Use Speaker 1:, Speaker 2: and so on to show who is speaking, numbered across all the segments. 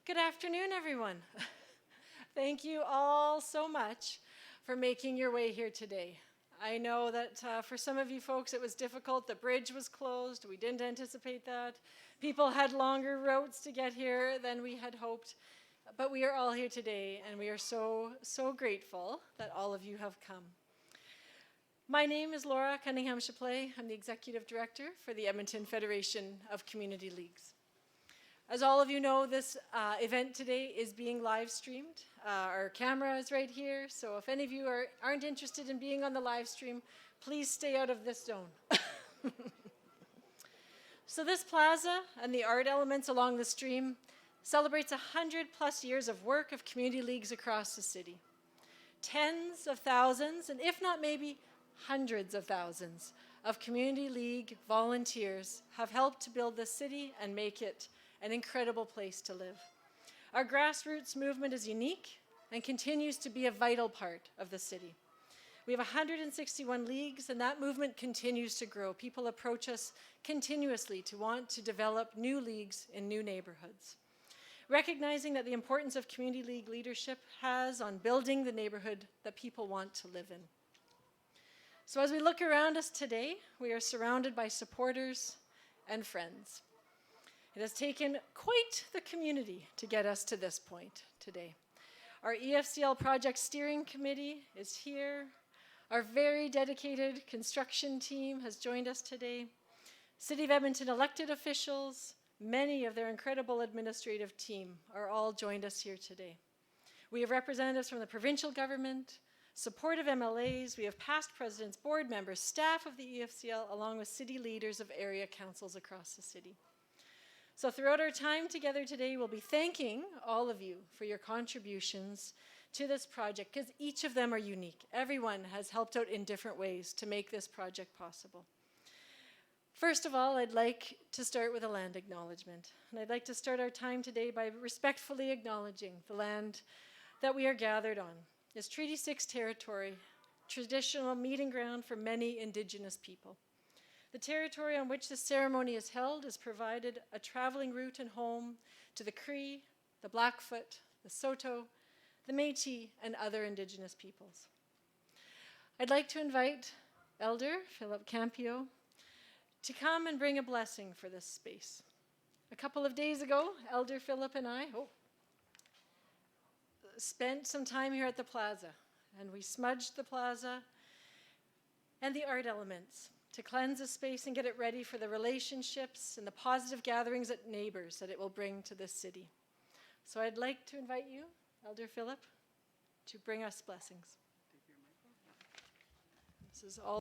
Speaker 1: Good afternoon, everyone. Thank you all so much for making your way here today. I know that for some of you folks it was difficult. The bridge was closed. We didn't anticipate that. People had longer routes to get here than we had hoped. But we are all here today, and we are so grateful that all of you have come. My name is Laura Cunningham-Chapley. I'm the Executive Director for the Edmonton Federation of Community Leagues. As all of you know, this event today is being live streamed. Our camera is right here, so if any of you aren't interested in being on the live stream, please stay out of this zone. So this plaza and the art elements along the stream celebrates 100+ years of work of community leagues across the city. Tens of thousands, and if not maybe hundreds of thousands, of community league volunteers have helped to build this city and make it an incredible place to live. Our grassroots movement is unique and continues to be a vital part of the city. We have 161 leagues, and that movement continues to grow. People approach us continuously to want to develop new leagues in new neighborhoods. Recognizing that the importance of community league leadership has on building the neighborhood that people want to live in. So as we look around us today, we are surrounded by supporters and friends. It has taken quite the community to get us to this point today. Our EFCL project steering committee is here. Our very dedicated construction team has joined us today. City of Edmonton elected officials, many of their incredible administrative team are all joined us here today. We have representatives from the provincial government, supportive MLAs, we have past presidents, board members, staff of the EFCL, along with city leaders of area councils across the city. So throughout our time together today, we'll be thanking all of you for your contributions to this project, because each of them are unique. Everyone has helped out in different ways to make this project possible. First of all, I'd like to start with a land acknowledgement. And I'd like to start our time today by respectfully acknowledging the land that we are gathered on. It's Treaty 6 territory, traditional meeting ground for many Indigenous people. The territory on which this ceremony is held has provided a traveling route and home to the Cree, the Blackfoot, the Saulteaux, the Métis, and other Indigenous peoples. I'd like to invite Elder Philip Campio to come and bring a blessing for this space. A couple of days ago, Elder Philip and I spent some time here at the plaza, and we smudged the plaza and the art elements to cleanse the space and get it ready for the relationships and the positive gatherings at neighbors that it will bring to this city. So I'd like to invite you, Elder Philip, to bring us blessings. This is all.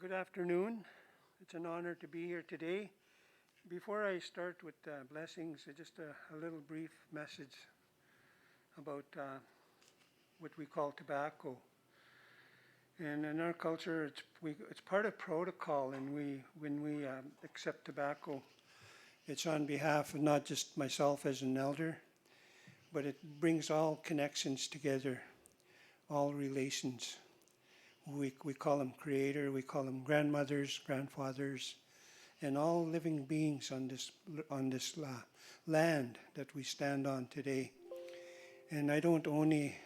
Speaker 2: Good afternoon. It's an honor to be here today. Before I start with blessings, just a little brief message about what we call tobacco. And in our culture, it's part of protocol, and when we accept tobacco, it's on behalf of not just myself as an elder, but it brings all connections together, all relations. We call them creator, we call them grandmothers, grandfathers, and all living beings on this land that we stand on today. And I don't only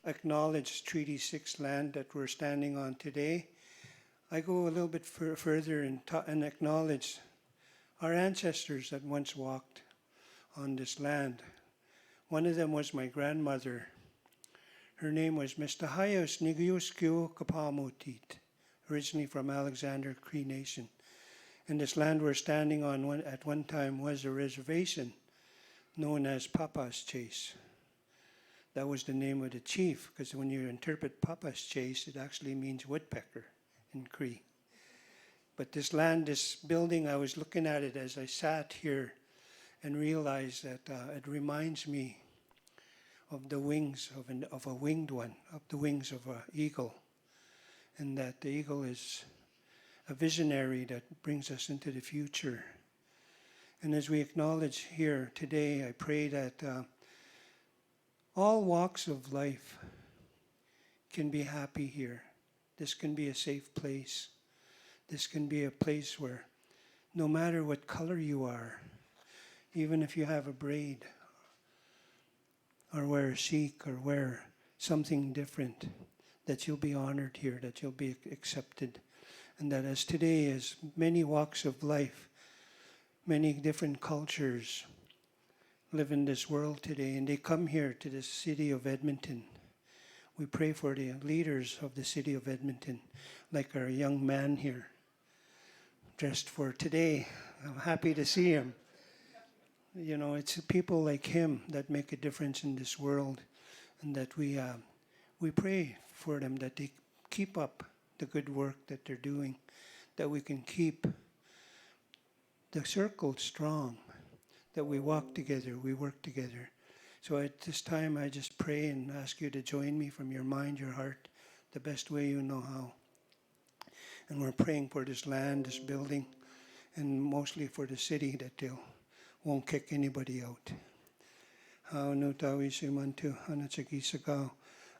Speaker 2: acknowledge Treaty 6 land that we're standing on today, I go a little bit further and acknowledge our ancestors that once walked on this land. One of them was my grandmother. Her name was Mistahayos Nigiyuskyo Kapamutit, originally from Alexander Cree Nation. And this land we're standing on at one time was a reservation known as Papa's Chase. That was the name of the chief, because when you interpret Papa's Chase, it actually means woodpecker in Cree. But this land, this building, I was looking at it as I sat here and realized that it reminds me of the wings of a winged one, of the wings of an eagle. And that the eagle is a visionary that brings us into the future. And as we acknowledge here today, I pray that all walks of life can be happy here. This can be a safe place. This can be a place where no matter what color you are, even if you have a braid, or wear a Sikh, or wear something different, that you'll be honored here, that you'll be accepted. And that as today, as many walks of life, many different cultures live in this world today, and they come here to the city of Edmonton. We pray for the leaders of the city of Edmonton, like our young man here, dressed for today. I'm happy to see him. You know, it's people like him that make a difference in this world, and that we pray for them, that they keep up the good work that they're doing, that we can keep the circle strong, that we walk together, we work together. So at this time, I just pray and ask you to join me from your mind, your heart, the best way you know how. And we're praying for this land, this building, and mostly for the city, that they won't kick anybody out.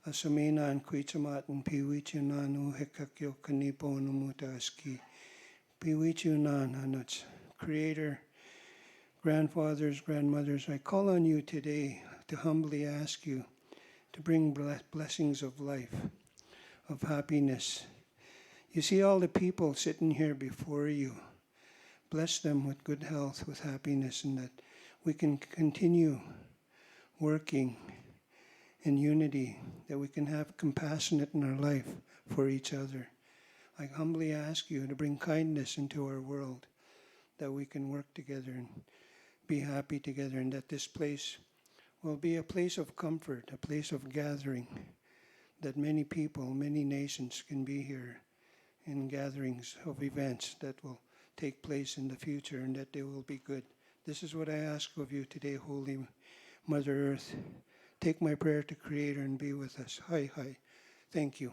Speaker 2: Asumina and Kuichamat and Piwichunan Uhekakyo Kanipo Numuta Aski. Piwichunan Hanats, Creator, grandfathers, grandmothers, I call on you today to humbly ask you to bring blessings of life, of happiness. You see all the people sitting here before you. Bless them with good health, with happiness, and that we can continue working in unity, that we can have compassionate in our life for each other. I humbly ask you to bring kindness into our world, that we can work together and be happy together, and that this place will be a place of comfort, a place of gathering, that many people, many nations can be here in gatherings of events that will take place in the future, and that they will be good. This is what I ask of you today, Holy Mother Earth. Take my prayer to Creator and be with us. Hi, hi. Thank you.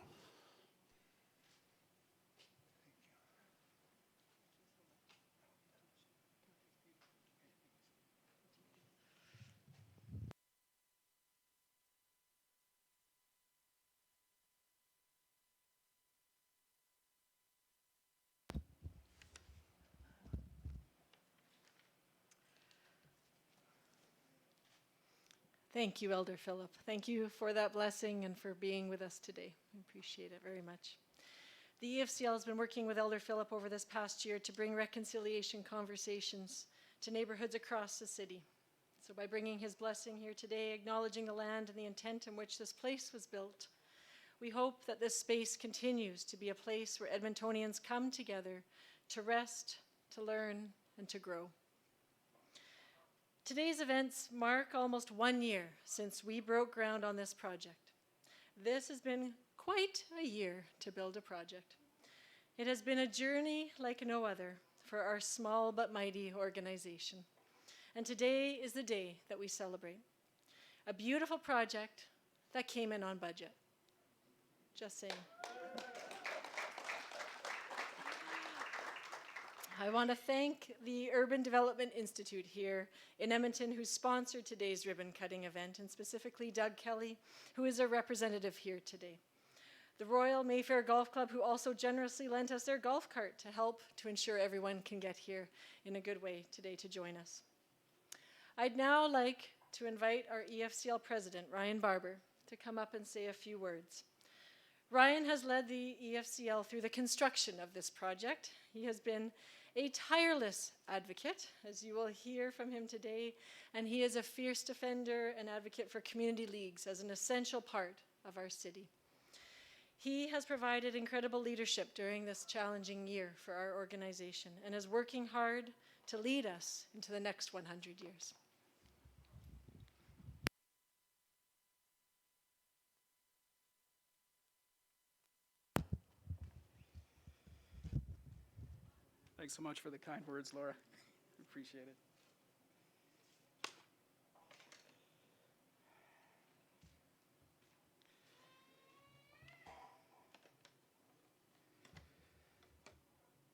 Speaker 1: Thank you, Elder Philip. Thank you for that blessing and for being with us today. I appreciate it very much. The EFCL has been working with Elder Philip over this past year to bring reconciliation conversations to neighborhoods across the city. So by bringing his blessing here today, acknowledging the land and the intent in which this place was built, we hope that this space continues to be a place where Edmontonians come together to rest, to learn, and to grow. Today's events mark almost 1 year since we broke ground on this project. This has been quite a year to build a project. It has been a journey like no other for our small but mighty organization. And today is the day that we celebrate. A beautiful project that came in on budget. Just saying. I want to thank the Urban Development Institute here in Edmonton, who sponsored today's ribbon cutting event, and specifically Doug Kelly, who is a representative here today. The Royal Mayfair Golf Club, who also generously lent us their golf cart to help to ensure everyone can get here in a good way today to join us. I'd now like to invite our EFCL president, Ryan Barber, to come up and say a few words. Ryan has led the EFCL through the construction of this project. He has been a tireless advocate, as you will hear from him today, and he is a fierce defender and advocate for community leagues as an essential part of our city. He has provided incredible leadership during this challenging year for our organization and is working hard to lead us into the next 100 years.
Speaker 3: Thanks so much for the kind words, Laura. Appreciate it.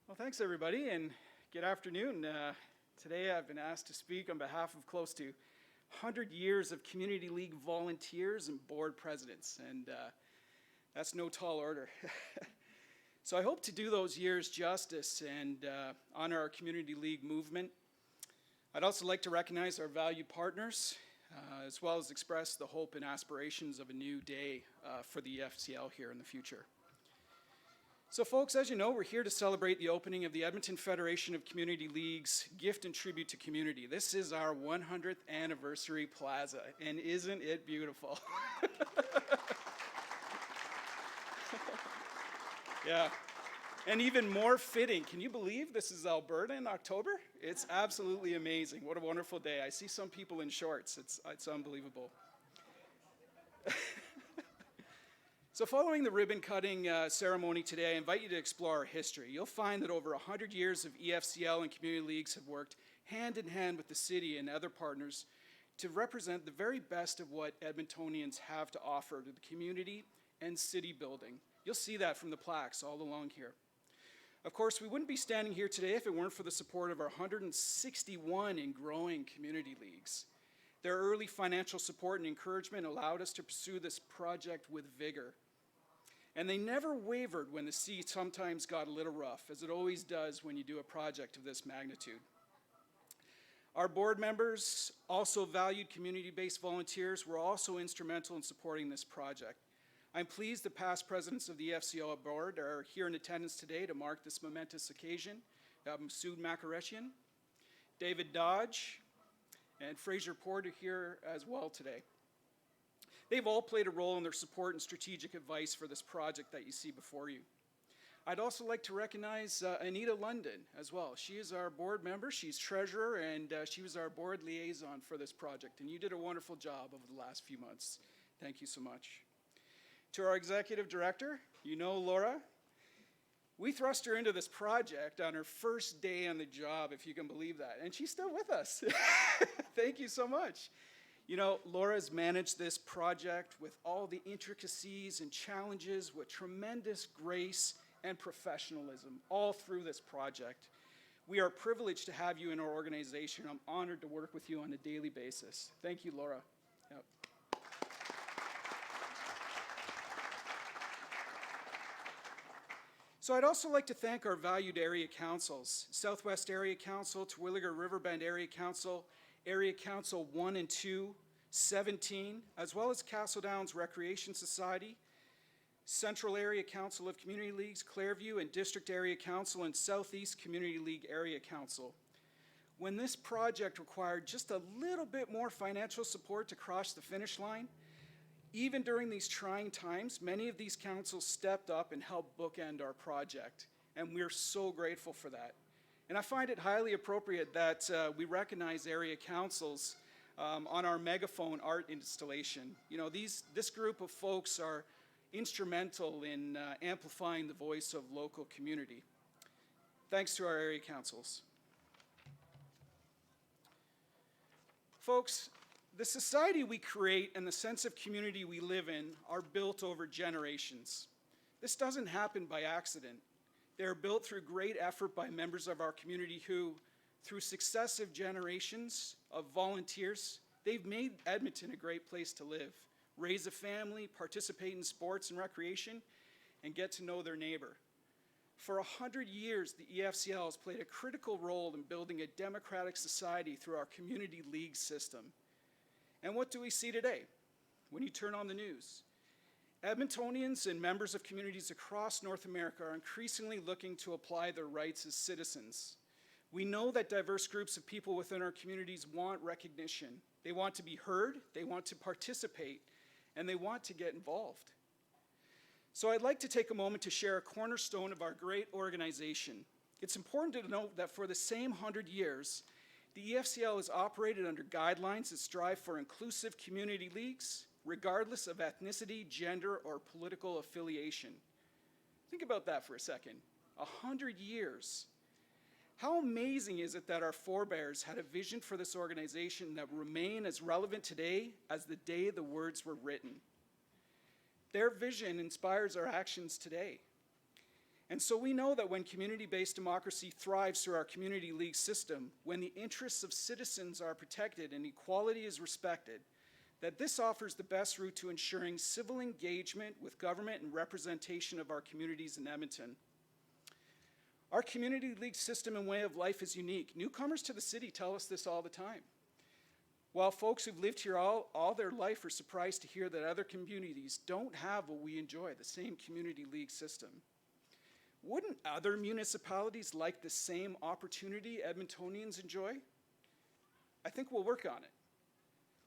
Speaker 3: Well, thanks everybody, and good afternoon. Today I've been asked to speak on behalf of close to 100 years of Community League volunteers and board presidents, and that's no tall order. So I hope to do those years justice and honor our Community League movement. I'd also like to recognize our valued partners, as well as express the hope and aspirations of a new day for the EFCL here in the future. So folks, as you know, we're here to celebrate the opening of the Edmonton Federation of Community Leagues Gift and Tribute to Community. This is our 100th anniversary plaza, and isn't it beautiful? Yeah, and even more fitting, can you believe this is Alberta in October? It's absolutely amazing. What a wonderful day. I see some people in shorts. It's unbelievable. So following the ribbon-cutting ceremony today, I invite you to explore our history. You'll find that over 100 years of EFCL and community leagues have worked hand in hand with the city and other partners to represent the very best of what Edmontonians have to offer to the community and city building. You'll see that from the plaques all along here. Of course, we wouldn't be standing here today if it weren't for the support of our 161 and growing community leagues. Their early financial support and encouragement allowed us to pursue this project with vigor. And they never wavered when the sea sometimes got a little rough, as it always does when you do a project of this magnitude. Our board members, also valued community-based volunteers, were also instrumental in supporting this project. I'm pleased the past presidents of the EFCL board are here in attendance today to mark this momentous occasion. Masood Makareshian, David Dodge, and Fraser Porter here as well today. They've all played a role in their support and strategic advice for this project that you see before you. I'd also like to recognize Anita London as well. She is our board member, she's treasurer, and she was our board liaison for this project, and you did a wonderful job over the last few months. Thank you so much. To our executive director, you know Laura. We thrust her into this project on her first day on the job, if you can believe that, and she's still with us. Thank you so much. You know, Laura's managed this project with all the intricacies and challenges with tremendous grace and professionalism all through this project. We are privileged to have you in our organization. I'm honored to work with you on a daily basis. Thank you, Laura. Yep. So I'd also like to thank our valued area councils, Southwest Area Council, Terwilliger Riverbend Area Council 1 and 2, 17, as well as Castle Downs Recreation Society, Central Area Council of Community Leagues, Clairview, and District Area Council and Southeast Community League Area Council. When this project required just a little bit more financial support to cross the finish line, even during these trying times, many of these councils stepped up and helped bookend our project, and we're so grateful for that. And I find it highly appropriate that we recognize area councils on our megaphone art installation. You know, this group of folks are instrumental in amplifying the voice of local community. Thanks to our area councils. Folks, the society we create and the sense of community we live in are built over generations. This doesn't happen by accident. They are built through great effort by members of our community who, through successive generations of volunteers, they've made Edmonton a great place to live, raise a family, participate in sports and recreation, and get to know their neighbor. For 100 years, the EFCL has played a critical role in building a democratic society through our community league system. And what do we see today when you turn on the news? Edmontonians and members of communities across North America are increasingly looking to apply their rights as citizens. We know that diverse groups of people within our communities want recognition. They want to be heard, they want to participate, and they want to get involved. So I'd like to take a moment to share a cornerstone of our great organization. It's important to note that for the same 100 years, the EFCL has operated under guidelines that strive for inclusive community leagues, regardless of ethnicity, gender, or political affiliation. Think about that for a second. 100 years. How amazing is it that our forebears had a vision for this organization that remain as relevant today as the day the words were written? Their vision inspires our actions today. And so we know that when community-based democracy thrives through our community league system, when the interests of citizens are protected and equality is respected, that this offers the best route to ensuring civil engagement with government and representation of our communities in Edmonton. Our community league system and way of life is unique. Newcomers to the city tell us this all the time. While folks who've lived here all their life are surprised to hear that other communities don't have what we enjoy, the same community league system. Wouldn't other municipalities like the same opportunity Edmontonians enjoy? I think we'll work on it.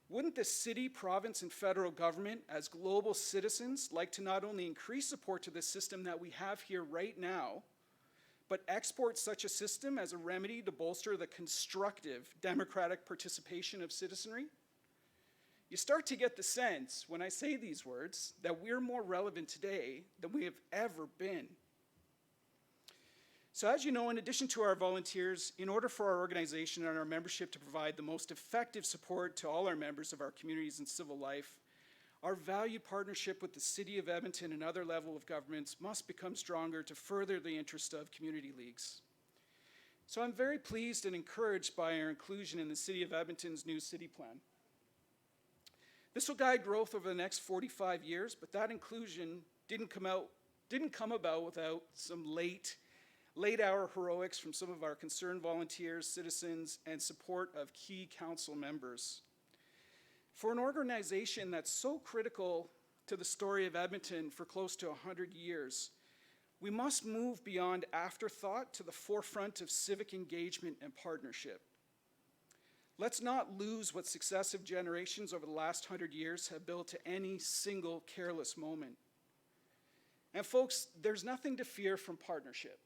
Speaker 3: Wouldn't the city, province, and federal government, as global citizens, like to not only increase support to this system that we have here right now, but export such a system as a remedy to bolster the constructive democratic participation of citizenry? You start to get the sense, when I say these words, that we're more relevant today than we have ever been. So as you know, in addition to our volunteers, in order for our organization and our membership to provide the most effective support to all our members of our communities and civil life, our valued partnership with the City of Edmonton and other level of governments must become stronger to further the interest of community leagues. So I'm very pleased and encouraged by our inclusion in the City of Edmonton's new city plan. This will guide growth over the next 45 years, but that inclusion didn't come about without some late hour heroics from some of our concerned volunteers, citizens, and support of key council members. For an organization that's so critical to the story of Edmonton for close to 100 years, we must move beyond afterthought to the forefront of civic engagement and partnership. Let's not lose what successive generations over the last 100 years have built to any single careless moment. And folks, there's nothing to fear from partnership.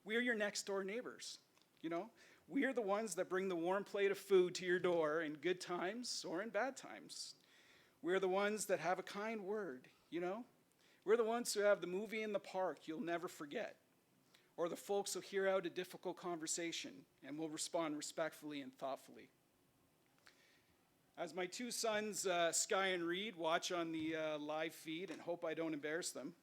Speaker 3: We are your next door neighbors, you know? We are the ones that bring the warm plate of food to your door in good times or in bad times. We're the ones that have a kind word, you know? We're the ones who have the movie in the park you'll never forget, or the folks who hear out a difficult conversation and will respond respectfully and thoughtfully. As my two sons, Sky and Reed, watch on the live feed and hope I don't embarrass them,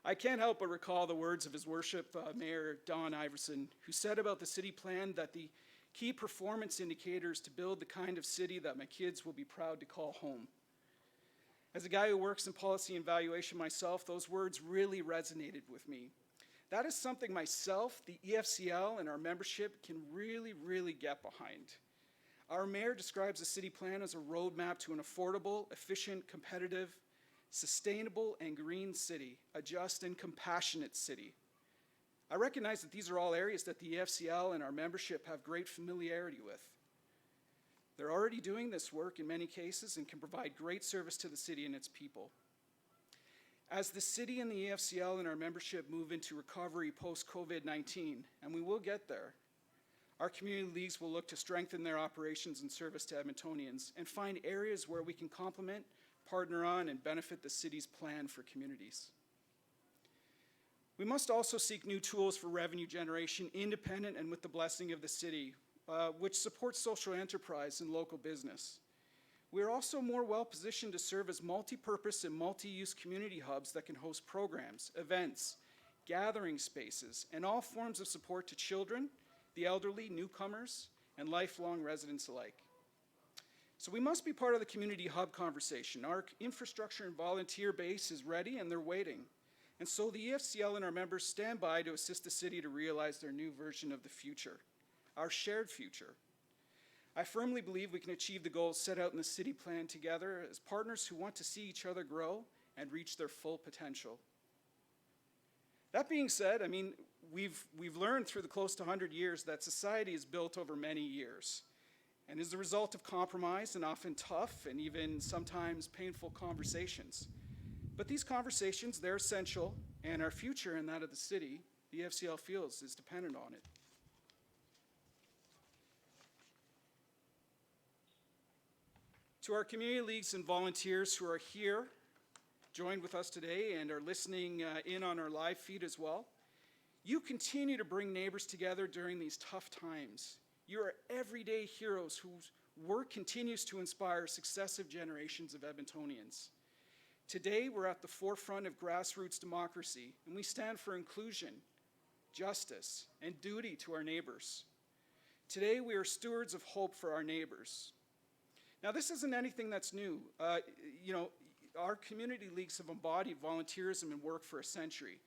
Speaker 3: I can't help but recall the words of His Worship Mayor Don Iverson, who said about the city plan that the key performance indicators to build the kind of city that my kids will be proud to call home. As a guy who works in policy and valuation myself, those words really resonated with me. That is something myself, the EFCL, and our membership can really get behind. Our mayor describes the city plan as a roadmap to an affordable, efficient, competitive, sustainable and green city, a just and compassionate city. I recognize that these are all areas that the EFCL and our membership have great familiarity with. They're already doing this work in many cases and can provide great service to the city and its people. As the city and the EFCL and our membership move into recovery post-COVID-19, and we will get there, our community leagues will look to strengthen their operations and service to Edmontonians and find areas where we can complement, partner on, and benefit the city's plan for communities. We must also seek new tools for revenue generation, independent and with the blessing of the city, which supports social enterprise and local business. We are also more well-positioned to serve as multi-purpose and multi-use community hubs that can host programs, events, gathering spaces, and all forms of support to children, the elderly, newcomers, and lifelong residents alike. So we must be part of the community hub conversation. Our infrastructure and volunteer base is ready and they're waiting. And so the EFCL and our members stand by to assist the city to realize their new version of the future, our shared future. I firmly believe we can achieve the goals set out in the city plan together as partners who want to see each other grow and reach their full potential. That being said, I mean, we've learned through the close to 100 years that society is built over many years and is the result of compromise and often tough and even sometimes painful conversations. But these conversations, they're essential, and our future and that of the city, the EFCL feels, is dependent on it. To our community leagues and volunteers who are here, joined with us today and are listening in on our live feed as well, you continue to bring neighbors together during these tough times. You are everyday heroes whose work continues to inspire successive generations of Edmontonians. Today, we're at the forefront of grassroots democracy, and we stand for inclusion, justice, and duty to our neighbors. Today, we are stewards of hope for our neighbors. Now, this isn't anything that's new. Our community leagues have embodied volunteerism and work for a century,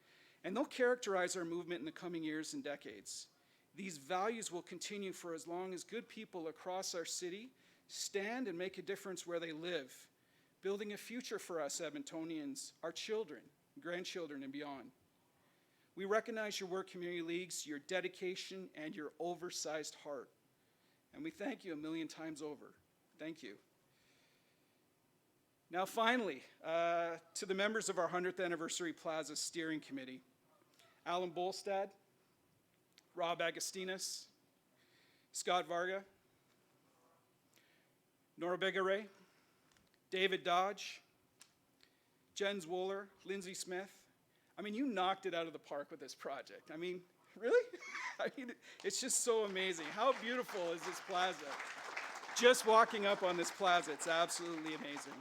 Speaker 3: and they'll characterize our movement in the coming years and decades. These values will continue for as long as good people across our city stand and make a difference where they live, building a future for us Edmontonians, our children, grandchildren, and beyond. We recognize your work, community leagues, your dedication, and your oversized heart. And we thank you a million times over. Thank you. Now finally, to the members of our 100th Anniversary Plaza Steering Committee, Alan Bolstad, Rob Agostinas, Scott Varga, Nora Bagori, David Dodge, Jen Zwoller, Lindsay Smith. I mean, you knocked it out of the park with this project. I mean, really? It's just so amazing. How beautiful is this plaza? Just walking up on this plaza, it's absolutely amazing.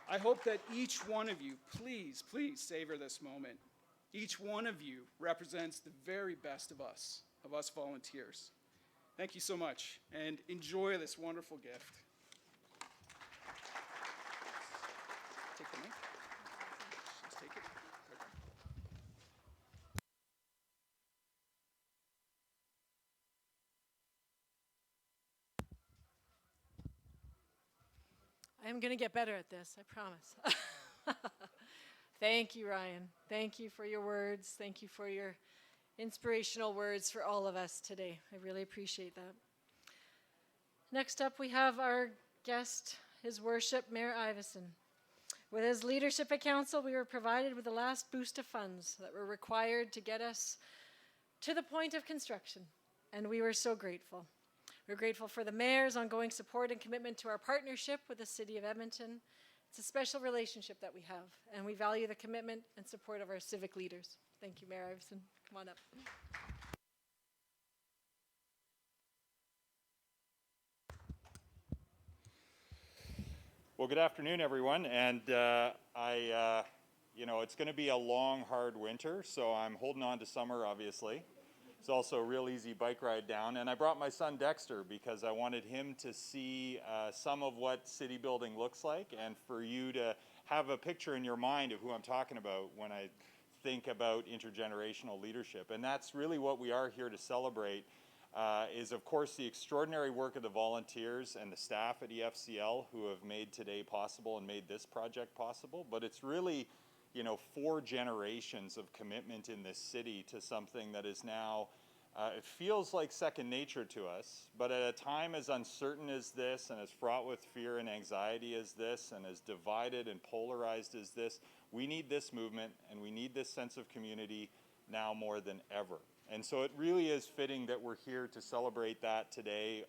Speaker 3: I hope that each one of you, please savor this moment. Each one of you represents the very best of us volunteers. Thank you so much, and enjoy this wonderful gift. Take the mic. Just take it.
Speaker 1: I'm going to get better at this, I promise. Thank you, Ryan. Thank you for your words. Thank you for your inspirational words for all of us today. I really appreciate that. Next up, we have our guest, His Worship, Mayor Iveson. With his leadership at council, we were provided with the last boost of funds that were required to get us to the point of construction, and we were so grateful. We're grateful for the mayor's ongoing support and commitment to our partnership with the City of Edmonton. It's a special relationship that we have, and we value the commitment and support of our civic leaders. Thank you, Mayor Iveson. Come on up.
Speaker 4: Well, good afternoon, everyone. And it's going to be a long, hard winter, so I'm holding on to summer, obviously. It's also a real easy bike ride down. And I brought my son Dexter because I wanted him to see some of what city building looks like, and for you to have a picture in your mind of who I'm talking about when I think about intergenerational leadership. And that's really what we are here to celebrate, is of course the extraordinary work of the volunteers and the staff at EFCL who have made today possible and made this project possible. But it's really 4 generations of commitment in this city to something that is now, it feels like second nature to us, but at a time as uncertain as this and as fraught with fear and anxiety as this and as divided and polarized as this, we need this movement and we need this sense of community now more than ever. And so it really is fitting that we're here to celebrate that today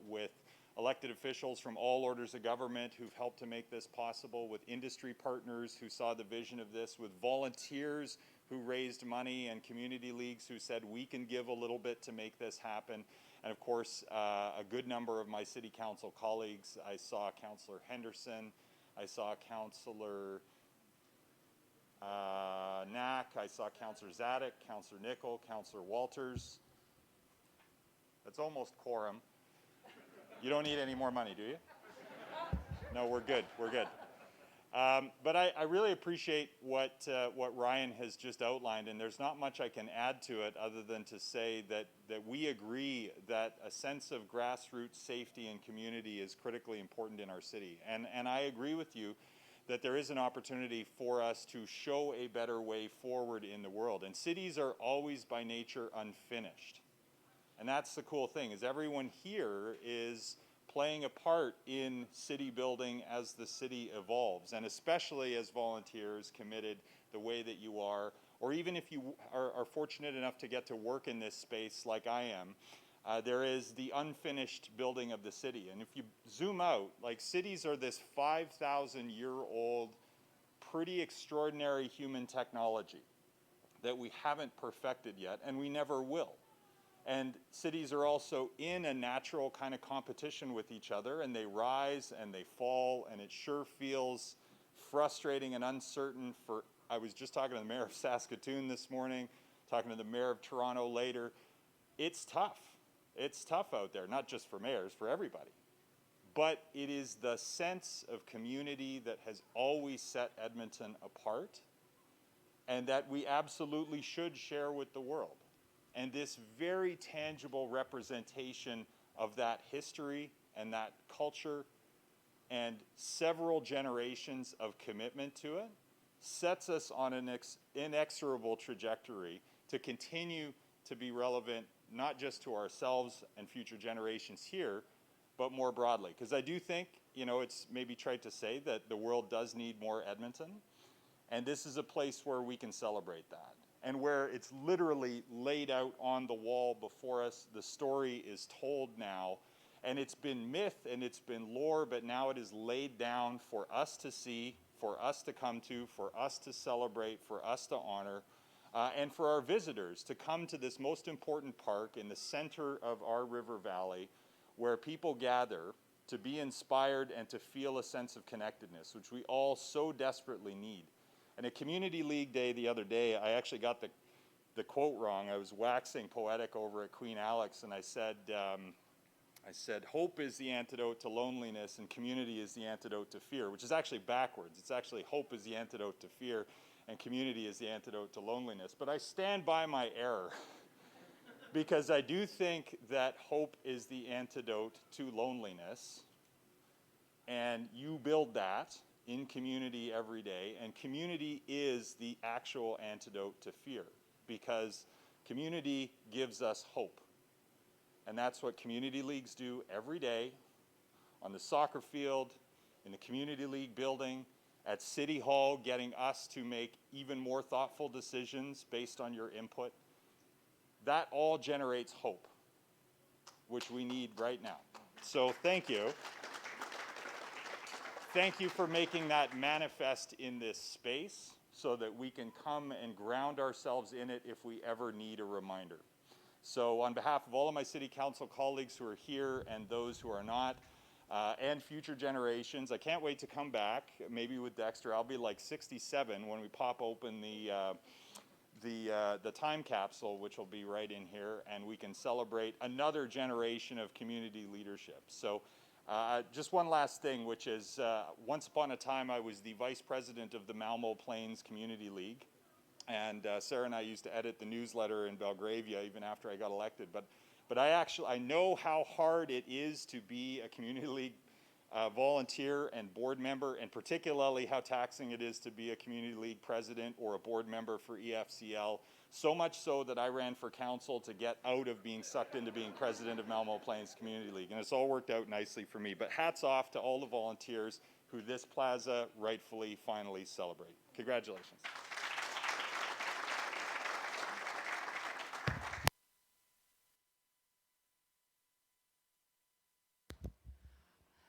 Speaker 4: with elected officials from all orders of government who've helped to make this possible, with industry partners who saw the vision of this, with volunteers who raised money, and community leagues who said we can give a little bit to make this happen. And of course, a good number of my city council colleagues. I saw Councillor Henderson, I saw Councillor Knack, I saw Councillor Zadek, Councillor Nickel, Councillor Walters. That's almost quorum. You don't need any more money, do you? No, we're good. We're good. But I really appreciate what Ryan has just outlined, and there's not much I can add to it other than to say that we agree that a sense of grassroots safety and community is critically important in our city. And I agree with you that there is an opportunity for us to show a better way forward in the world. And cities are always by nature unfinished. And that's the cool thing, is everyone here is playing a part in city building as the city evolves, and especially as volunteers committed the way that you are, or even if you are fortunate enough to get to work in this space like I am, there is the unfinished building of the city. And if you zoom out, like, cities are this 5,000-year-old, pretty extraordinary human technology that we haven't perfected yet, and we never will. And cities are also in a natural kind of competition with each other, and they rise and they fall, and it sure feels frustrating and uncertain for, I was just talking to the mayor of Saskatoon this morning, talking to the mayor of Toronto later. It's tough. It's tough out there, not just for mayors, for everybody. But it is the sense of community that has always set Edmonton apart and that we absolutely should share with the world. And this very tangible representation of that history and that culture and several generations of commitment to it sets us on an inexorable trajectory to continue to be relevant, not just to ourselves and future generations here, but more broadly. Because I do think, you know, it's maybe trite to say that the world does need more Edmonton, and this is a place where we can celebrate that, and where it's literally laid out on the wall before us. The story is told now, and it's been myth and it's been lore, but now it is laid down for us to see, for us to come to, for us to celebrate, for us to honor, and for our visitors to come to this most important park in the center of our river valley, where people gather to be inspired and to feel a sense of connectedness, which we all so desperately need. And at Community League Day the other day, I actually got the quote wrong. I was waxing poetic over at Queen Alex, and I said, hope is the antidote to loneliness and community is the antidote to fear, which is actually backwards. It's actually hope is the antidote to fear and community is the antidote to loneliness. But I stand by my error because I do think that hope is the antidote to loneliness, and you build that in community every day, and community is the actual antidote to fear, because community gives us hope. And that's what community leagues do every day, on the soccer field, in the community league building, at City Hall, getting us to make even more thoughtful decisions based on your input. That all generates hope, which we need right now. So thank you. Thank you for making that manifest in this space so that we can come and ground ourselves in it if we ever need a reminder. So on behalf of all of my city council colleagues who are here and those who are not, and future generations, I can't wait to come back, maybe with Dexter. I'll be like 67 when we pop open the time capsule, which will be right in here, and we can celebrate another generation of community leadership. So just one last thing, which is once upon a time I was the vice president of the Malmo Plains Community League, and Sarah and I used to edit the newsletter in Belgravia even after I got elected. But I know how hard it is to be a community league volunteer and board member, and particularly how taxing it is to be a community league president or a board member for EFCL. So much so that I ran for council to get out of being sucked into being president of Malmo Plains Community League. And it's all worked out nicely for me. But hats off to all the volunteers who this plaza rightfully finally celebrate. Congratulations.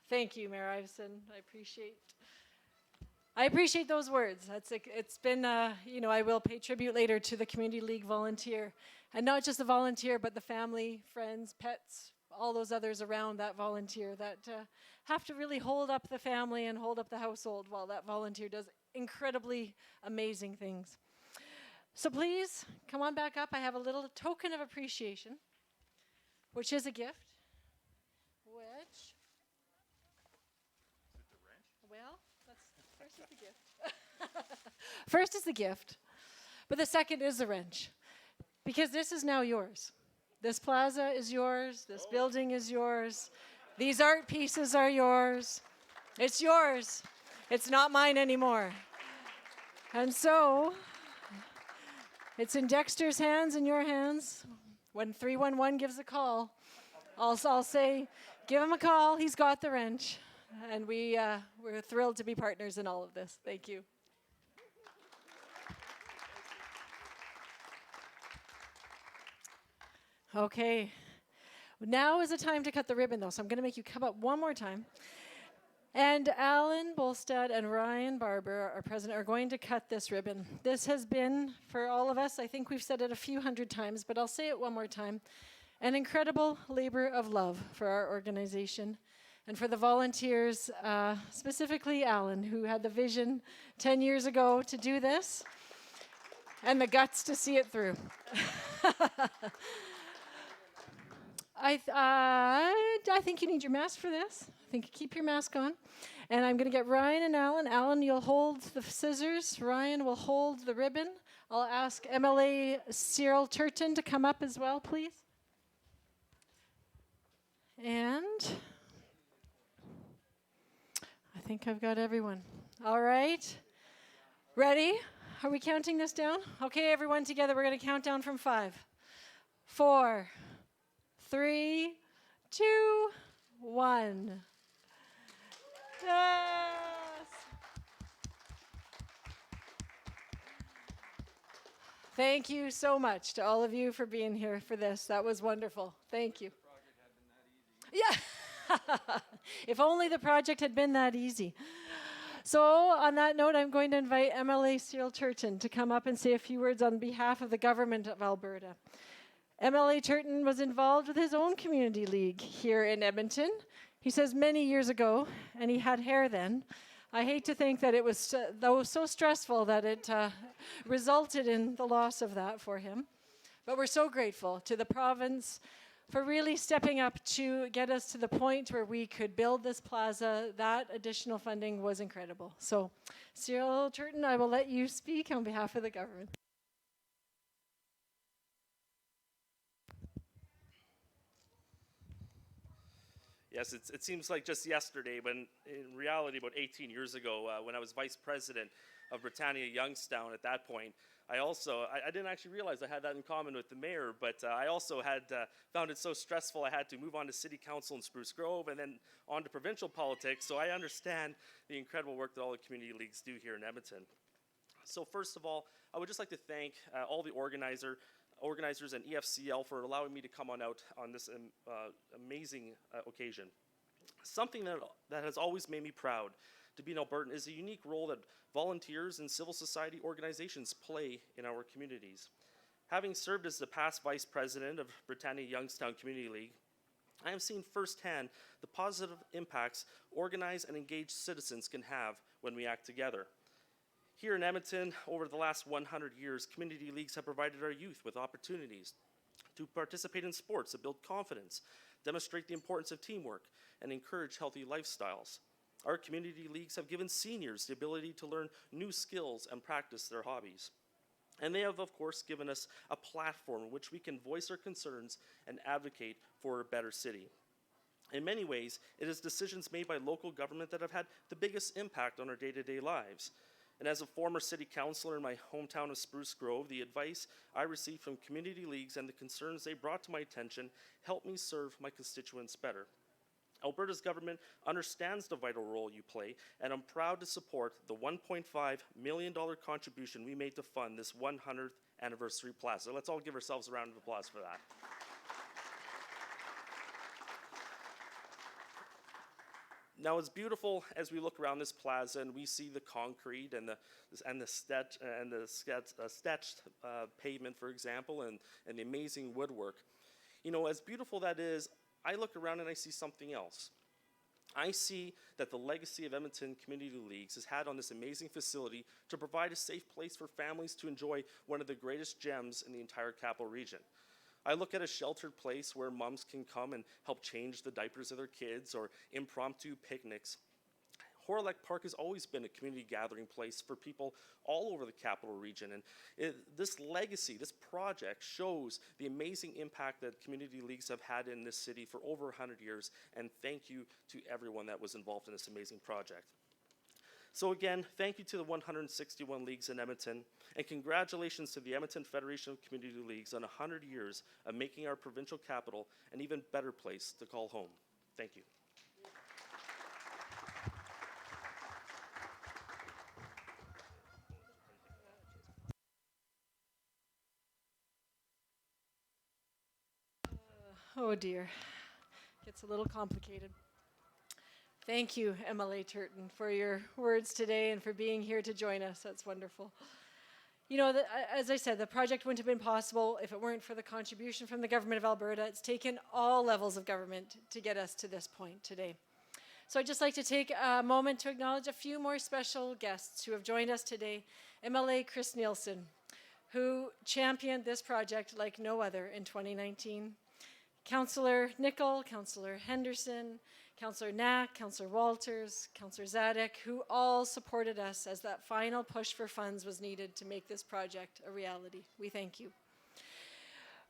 Speaker 1: Thank you, Mayor Iveson. I appreciate those words. It's been, I will pay tribute later to the Community League volunteer, and not just the volunteer, but the family, friends, pets, all those others around that volunteer that have to really hold up the family and hold up the household while that volunteer does incredibly amazing things. So please, come on back up. I have a little token of appreciation, which is a gift, first is the gift. First is the gift, but the second is the wrench, because this is now yours. This plaza is yours. This building is yours. These art pieces are yours. It's yours. It's not mine anymore. And so it's in Dexter's hands and your hands. When 311 gives a call, I'll say, give him a call. He's got the wrench. And we're thrilled to be partners in all of this. Thank you. Okay. Now is the time to cut the ribbon, though, so I'm going to make you come up one more time. And Alan Bolstad and Ryan Barber, our president, are going to cut this ribbon. This has been, for all of us, I think we've said it a few hundred times, but I'll say it one more time, an incredible labor of love for our organization. And for the volunteers, specifically Alan, who had the vision 10 years ago to do this, and the guts to see it through. I think you need your mask for this. I think keep your mask on. And I'm going to get Ryan and Alan. Alan, you'll hold the scissors. Ryan will hold the ribbon. I'll ask MLA Cyril Turton to come up as well, please. And I think I've got everyone. All right. Ready? Are we counting this down? Okay, everyone together. We're going to count down from 5, 4, 3, 2, 1. Yes. Thank you so much to all of you for being here for this. That was wonderful. Thank you. Yeah. If only the project had been that easy. So on that note, I'm going to invite MLA Cyril Turton to come up and say a few words on behalf of the government of Alberta. MLA Turton was involved with his own community league here in Edmonton. He says many years ago, and he had hair then. I hate to think that it was so stressful that it resulted in the loss of that for him. But we're so grateful to the province for really stepping up to get us to the point where we could build this plaza. That additional funding was incredible. So, Cyril Turton, I will let you speak on behalf of the government.
Speaker 5: Yes, it seems like just yesterday, when in reality about 18 years ago, when I was vice president of Britannia Youngstown at that point, I didn't actually realize I had that in common with the mayor, but I also had found it so stressful I had to move on to city council in Spruce Grove and then on to provincial politics, so I understand the incredible work that all the community leagues do here in Edmonton. So first of all, I would just like to thank all the organizers and EFCL for allowing me to come on out on this amazing occasion. Something that has always made me proud to be an Albertan is the unique role that volunteers and civil society organizations play in our communities. Having served as the past vice president of Britannia Youngstown Community League, I have seen firsthand the positive impacts organized and engaged citizens can have when we act together. Here in Edmonton, over the last 100 years, community leagues have provided our youth with opportunities to participate in sports that build confidence, demonstrate the importance of teamwork, and encourage healthy lifestyles. Our community leagues have given seniors the ability to learn new skills and practice their hobbies. And they have, of course, given us a platform in which we can voice our concerns and advocate for a better city. In many ways, it is decisions made by local government that have had the biggest impact on our day-to-day lives. And as a former city councillor in my hometown of Spruce Grove, the advice I received from community leagues and the concerns they brought to my attention helped me serve my constituents better. Alberta's government understands the vital role you play, and I'm proud to support the $1.5 million contribution we made to fund this 100th anniversary plaza. Let's all give ourselves a round of applause for that. Now, as beautiful as we look around this plaza and we see the concrete and the sketched pavement, for example, and the amazing woodwork, you know, as beautiful that is, I look around and I see something else. I see that the legacy of Edmonton Community Leagues has had on this amazing facility to provide a safe place for families to enjoy one of the greatest gems in the entire capital region. I look at a sheltered place where moms can come and help change the diapers of their kids or impromptu picnics. Hawrelak Park has always been a community gathering place for people all over the capital region. And this legacy, this project, shows the amazing impact that community leagues have had in this city for over 100 years. And thank you to everyone that was involved in this amazing project. So again, thank you to the 161 leagues in Edmonton, and congratulations to the Edmonton Federation of Community Leagues on 100 years of making our provincial capital an even better place to call home. Thank you.
Speaker 1: Oh dear, gets a little complicated. Thank you, MLA Turton, for your words today and for being here to join us. That's wonderful. You know, as I said, the project wouldn't have been possible if it weren't for the contribution from the government of Alberta. It's taken all levels of government to get us to this point today. So I'd just like to take a moment to acknowledge a few more special guests who have joined us today. MLA Chris Nielsen, who championed this project like no other in 2019. Councillor Nickel, Councillor Henderson, Councillor Knack, Councillor Walters, Councillor Zadek, who all supported us as that final push for funds was needed to make this project a reality. We thank you.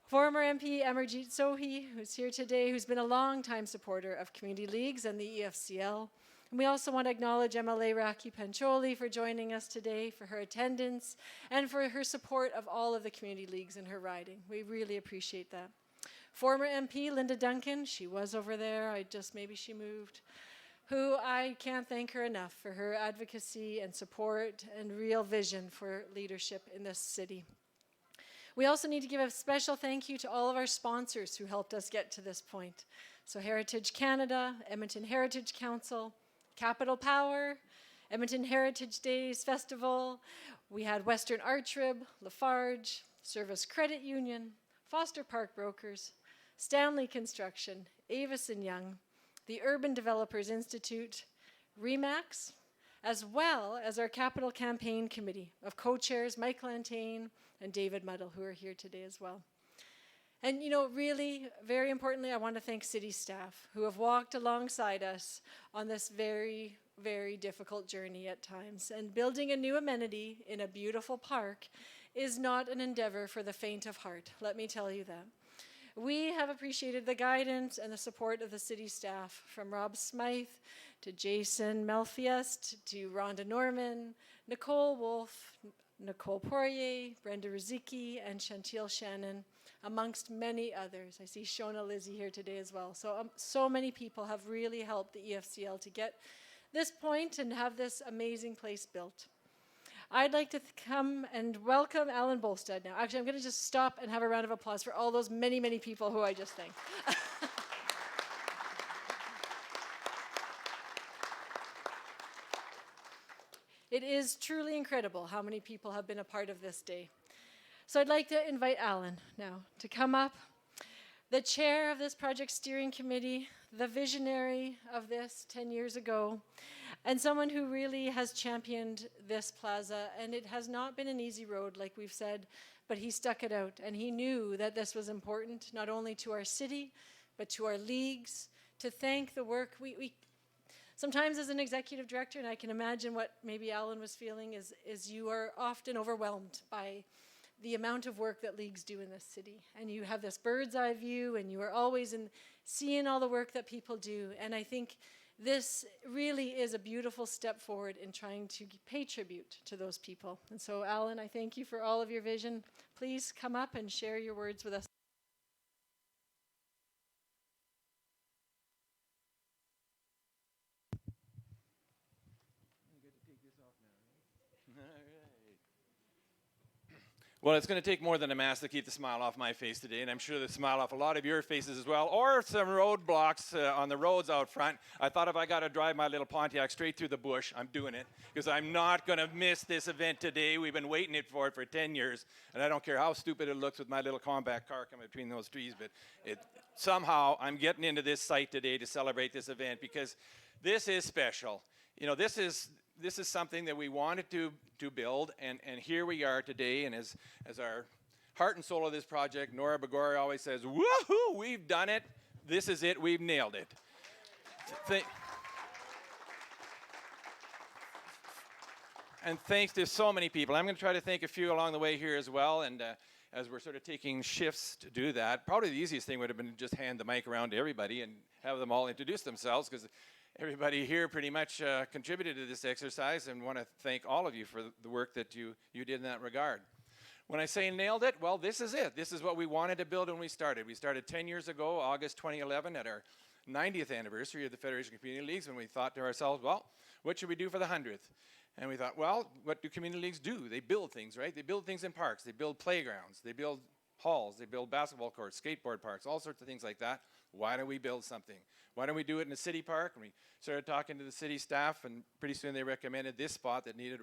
Speaker 1: Former MP Amarjeet Sohi, who's here today, who's been a long-time supporter of community leagues and the EFCL. And we also want to acknowledge MLA Raki Pancholi for joining us today, for her attendance, and for her support of all of the community leagues in her riding. We really appreciate that. Former MP Linda Duncan, she was over there, maybe she moved, who I can't thank her enough for her advocacy and support and real vision for leadership in this city. We also need to give a special thank you to all of our sponsors who helped us get to this point. So Heritage Canada, Edmonton Heritage Council, Capital Power, Edmonton Heritage Days Festival. We had Western Artrib, Lafarge, Service Credit Union, Foster Park Brokers, Stanley Construction, Avis & Young, the Urban Developers Institute, REMAX, as well as our Capital Campaign Committee of co-chairs Mike Lantain and David Muddle, who are here today as well. And really, very importantly, I want to thank city staff who have walked alongside us on this very, very difficult journey at times. And building a new amenity in a beautiful park is not an endeavor for the faint of heart, let me tell you that. We have appreciated the guidance and the support of the city staff, from Rob Smythe to Jason Melfiest to Rhonda Norman, Nicole Wolfe, Nicole Poirier, Brenda Rizicki, and Chantil Shannon, amongst many others. I see Shona Lizzie here today as well. So many people have really helped the EFCL to get this point and have this amazing place built. I'd like to come and welcome Alan Bolstad now. Actually, I'm going to just stop and have a round of applause for all those many, many people who I just thanked. It is truly incredible how many people have been a part of this day. So I'd like to invite Alan now to come up, the chair of this project steering committee, the visionary of this 10 years ago, and someone who really has championed this plaza. And it has not been an easy road, like we've said, but he stuck it out. And he knew that this was important, not only to our city, but to our leagues, to thank the work we sometimes as an executive director, and I can imagine what maybe Alan was feeling, is you are often overwhelmed by the amount of work that leagues do in this city. And you have this bird's eye view, and you are always seeing all the work that people do. And I think this really is a beautiful step forward in trying to pay tribute to those people. And so, Alan, I thank you for all of your vision. Please come up and share your words with us.
Speaker 6: Well, it's going to take more than a mask to keep the smile off my face today, and I'm sure the smile off a lot of your faces as well, or some roadblocks on the roads out front. I thought if I got to drive my little Pontiac straight through the bush, I'm doing it, because I'm not going to miss this event today. We've been waiting for 10 years, and I don't care how stupid it looks with my little compact car coming between those trees, but somehow I'm getting into this site today to celebrate this event, because this is special. This is something that we wanted to build, and here we are today. And as our heart and soul of this project, Nora Bagori always says, woohoo, we've done it. This is it. We've nailed it. And thanks to so many people. I'm going to try to thank a few along the way here as well. And as we're sort of taking shifts to do that, probably the easiest thing would have been to just hand the mic around to everybody and have them all introduce themselves, because everybody here pretty much contributed to this exercise, and want to thank all of you for the work that you did in that regard. When I say nailed it, well, this is it. This is what we wanted to build when we started. We started 10 years ago, August 2011, at our 90th anniversary of the Federation of Community Leagues, when we thought to ourselves, well, what should we do for the 100th? And we thought, well, what do community leagues do? They build things, right? They build things in parks. They build playgrounds. They build halls. They build basketball courts, skateboard parks, all sorts of things like that. Why don't we build something? Why don't we do it in a city park? And we started talking to the city staff, and pretty soon they recommended this spot that needed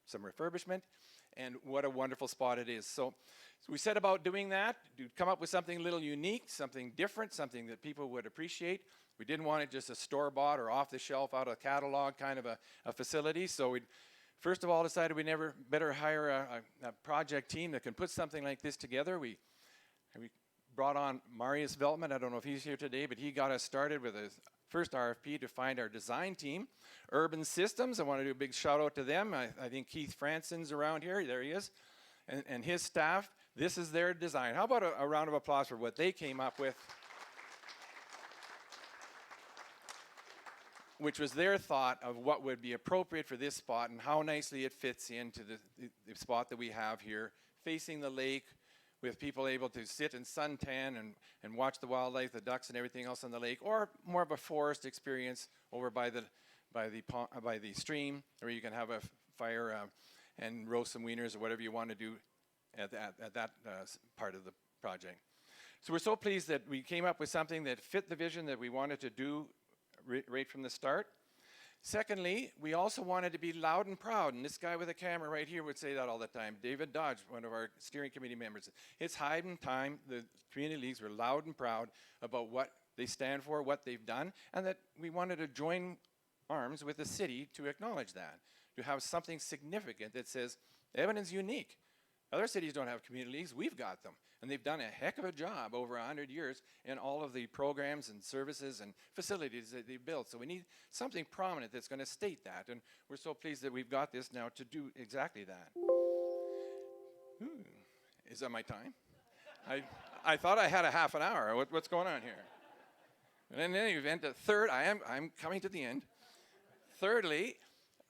Speaker 6: some refurbishment, and what a wonderful spot it is. So we set about doing that, to come up with something a little unique, something different, something that people would appreciate. We didn't want it just a store-bought or off-the-shelf, out-of-catalog kind of a facility. So we first of all decided we better hire a project team that can put something like this together. We brought on Marius Veltman. I don't know if he's here today, but he got us started with his first RFP to find our design team. Urban Systems, I want to do a big shout out to them. I think Keith Franson's around here. There he is. And his staff, this is their design. How about a round of applause for what they came up with? Which was their thought of what would be appropriate for this spot and how nicely it fits into the spot that we have here, facing the lake, with people able to sit and suntan and watch the wildlife, the ducks and everything else on the lake, or more of a forest experience over by the stream, where you can have a fire and roast some wieners or whatever you want to do at that part of the project. So we're so pleased that we came up with something that fit the vision that we wanted to do right from the start. Secondly, we also wanted to be loud and proud, and this guy with a camera right here would say that all the time. David Dodge, one of our steering committee members. It's high time the community leagues were loud and proud about what they stand for, what they've done, and that we wanted to join arms with the city to acknowledge that, to have something significant that says, Edmonton's unique. Other cities don't have community leagues, we've got them. And they've done a heck of a job over 100 years in all of the programs and services and facilities that they've built. So we need something prominent that's going to state that. And we're so pleased that we've got this now to do exactly that. Is that my time? I thought I had a half an hour. What's going on here? And in any event, I'm coming to the end. Thirdly,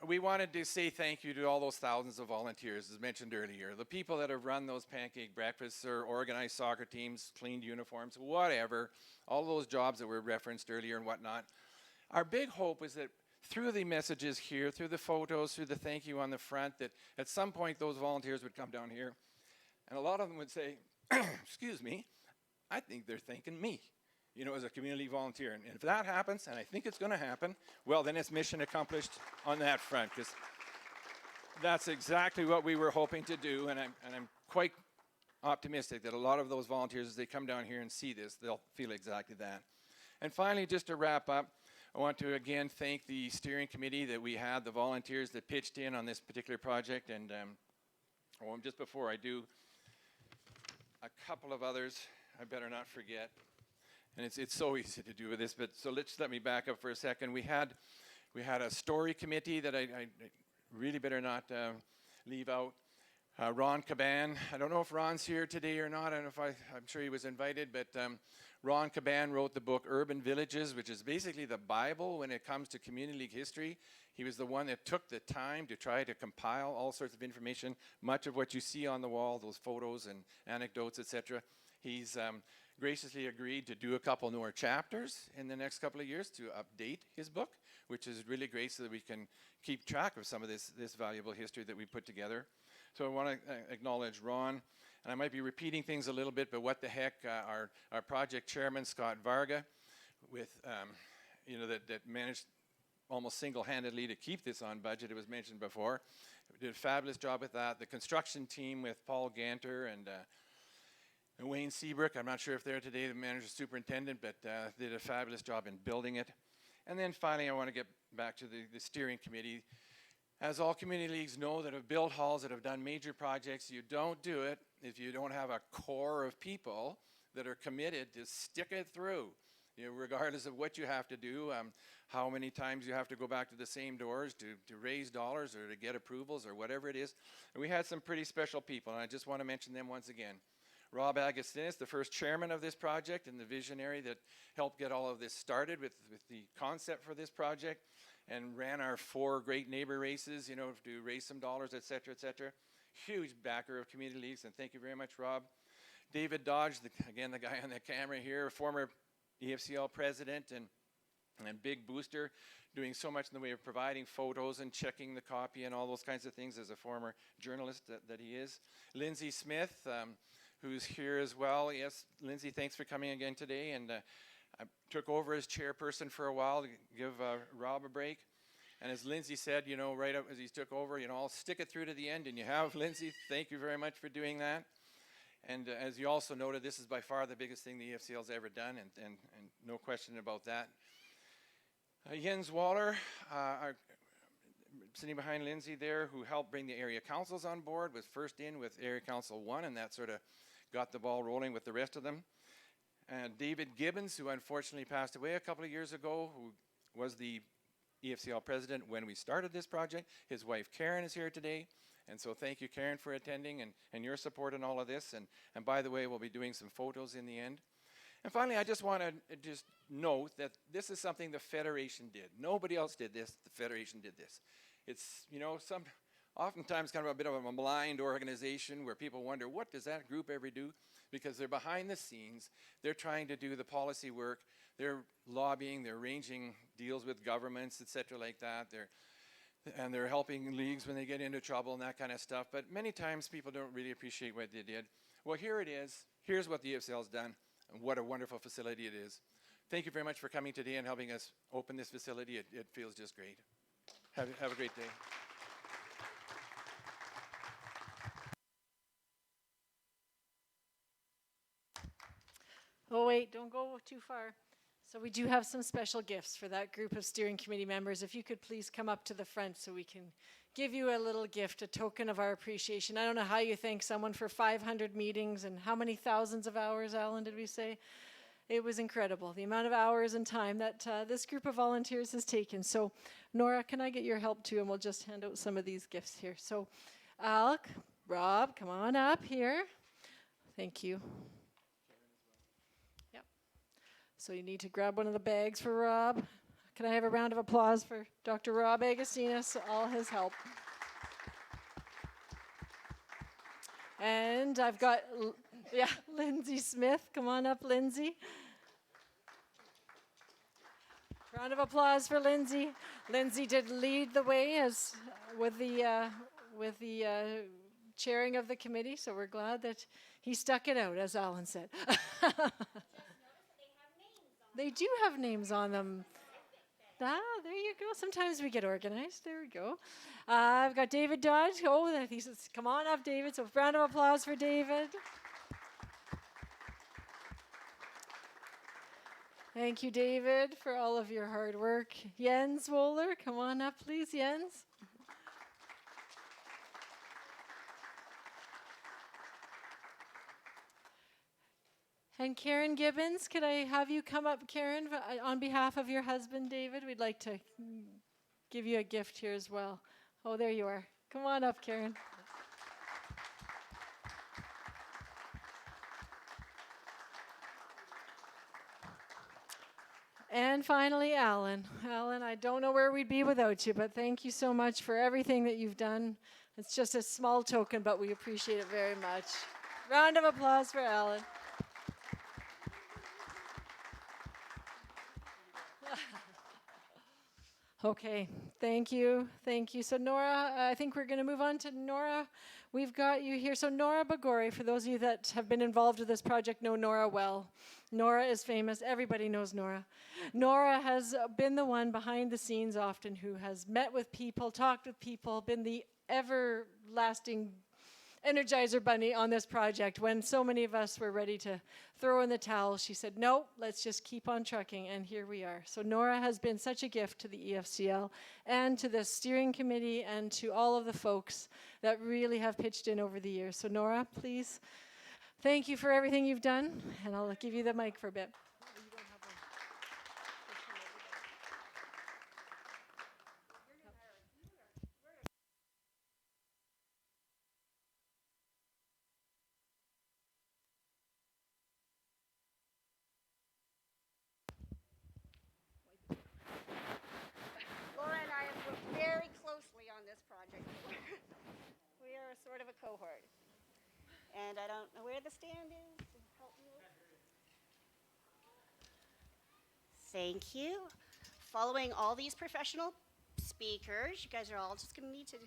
Speaker 6: we wanted to say thank you to all those thousands of volunteers, as mentioned earlier. The people that have run those pancake breakfasts or organized soccer teams, cleaned uniforms, whatever, all those jobs that were referenced earlier and whatnot. Our big hope is that through the messages here, through the photos, through the thank you on the front, that at some point those volunteers would come down here, and a lot of them would say, excuse me, I think they're thanking me, as a community volunteer. And if that happens, and I think it's going to happen, well, then it's mission accomplished on that front, because that's exactly what we were hoping to do, and I'm quite optimistic that a lot of those volunteers, as they come down here and see this, they'll feel exactly that. And finally, just to wrap up, I want to again thank the steering committee that we had, the volunteers that pitched in on this particular project, and just before I do, a couple of others I better not forget. And it's so easy to do with this, but so let me back up for a second. We had a story committee that I really better not leave out. Ron Caban, I don't know if Ron's here today or not. I don't know if I'm sure he was invited, but Ron Caban wrote the book Urban Villages, which is basically the Bible when it comes to community league history. He was the one that took the time to try to compile all sorts of information, much of what you see on the wall, those photos and anecdotes, etc. He's graciously agreed to do a couple more chapters in the next couple of years to update his book, which is really great so that we can keep track of some of this valuable history that we put together. So I want to acknowledge Ron, and I might be repeating things a little bit, but what the heck, our project chairman, Scott Varga, with, that managed almost single-handedly to keep this on budget, it was mentioned before. We did a fabulous job with that. The construction team with Paul Ganter and Wayne Seabrook, I'm not sure if they're today the manager superintendent, but did a fabulous job in building it. And then finally, I want to get back to the steering committee. As all community leagues know that have built halls, that have done major projects, you don't do it if you don't have a core of people that are committed to stick it through. Regardless of what you have to do, how many times you have to go back to the same doors to raise dollars or to get approvals or whatever it is. And we had some pretty special people, and I just want to mention them once again. Rob Agassiz, the first chairman of this project and the visionary that helped get all of this started with the concept for this project, and ran our 4 great neighbor races, to raise some dollars, et cetera, et cetera. Huge backer of community leagues, and thank you very much, Rob. David Dodge, again, the guy on the camera here, former EFCL president and big booster, doing so much in the way of providing photos and checking the copy and all those kinds of things as a former journalist that he is. Lindsay Smith, who's here as well. Yes, Lindsay, thanks for coming again today. And I took over as chairperson for a while to give Rob a break. And as Lindsay said, right up as he took over, I'll stick it through to the end. And you have, Lindsay. Thank you very much for doing that. And as you also noted, this is by far the biggest thing the EFCL's ever done, and no question about that. Jens Waller, sitting behind Lindsay there, who helped bring the area councils on board, was first in with Area Council 1, and that sort of got the ball rolling with the rest of them. And David Gibbons, who unfortunately passed away a couple of years ago, who was the EFCL president when we started this project. His wife Karen is here today. And so thank you, Karen, for attending and your support in all of this. And by the way, we'll be doing some photos in the end. And finally, I just want to just note that this is something the Federation did. Nobody else did this. The Federation did this. It's, you know, oftentimes kind of a bit of a maligned organization where people wonder, what does that group ever do? Because they're behind the scenes. They're trying to do the policy work. They're lobbying. They're arranging deals with governments, et cetera, like that. They're helping leagues when they get into trouble and that kind of stuff. But many times people don't really appreciate what they did. Well, here it is. Here's what the EFCL's done. And what a wonderful facility it is. Thank you very much for coming today and helping us open this facility. It feels just great. Have a great day.
Speaker 1: Oh, wait, don't go too far. So we do have some special gifts for that group of steering committee members. If you could please come up to the front so we can give you a little gift, a token of our appreciation. I don't know how you thank someone for 500 meetings and how many thousands of hours, Alan, did we say? It was incredible, the amount of hours and time that this group of volunteers has taken. So, Nora, can I get your help too? And we'll just hand out some of these gifts here. So, Alec, Rob, come on up here. Thank you. Yep. So you need to grab one of the bags for Rob. Can I have a round of applause for Dr. Rob Agassinas, all his help. And I've got, Lindsay Smith. Come on up, Lindsay. Round of applause for Lindsay. Lindsay did lead the way as with the chairing of the committee, so we're glad that he stuck it out, as Alan said. They do have names on them. Ah, there you go. Sometimes we get organized. There we go. I've got David Dodge. Oh, he says, come on up, David. So round of applause for David. Thank you, David, for all of your hard work. Jens Wohler, come on up, please, Jens. And Karen Gibbons, could I have you come up, Karen, on behalf of your husband, David? We'd like to give you a gift here as well. Oh, there you are. Come on up, Karen. And finally, Alan. Alan, I don't know where we'd be without you, but thank you so much for everything that you've done. It's just a small token, but we appreciate it very much. Round of applause for Alan. Okay, thank you. So Nora, I think we're going to move on to Nora. We've got you here. So Nora Bagori, for those of you that have been involved with this project, know Nora well. Nora is famous. Everybody knows Nora. Nora has been the one behind the scenes often who has met with people, talked with people, been the everlasting Energizer Bunny on this project. When so many of us were ready to throw in the towel, she said, no, let's just keep on trucking, and here we are. So Nora has been such a gift to the EFCL and to the steering committee and to all of the folks that really have pitched in over the years. So Nora, please, thank you for everything you've done, and I'll give you the mic for a bit.
Speaker 7: Sort of a cohort. And I don't know where the stand is. Help me. Thank you. Following all these professional speakers, you guys are all just going to need to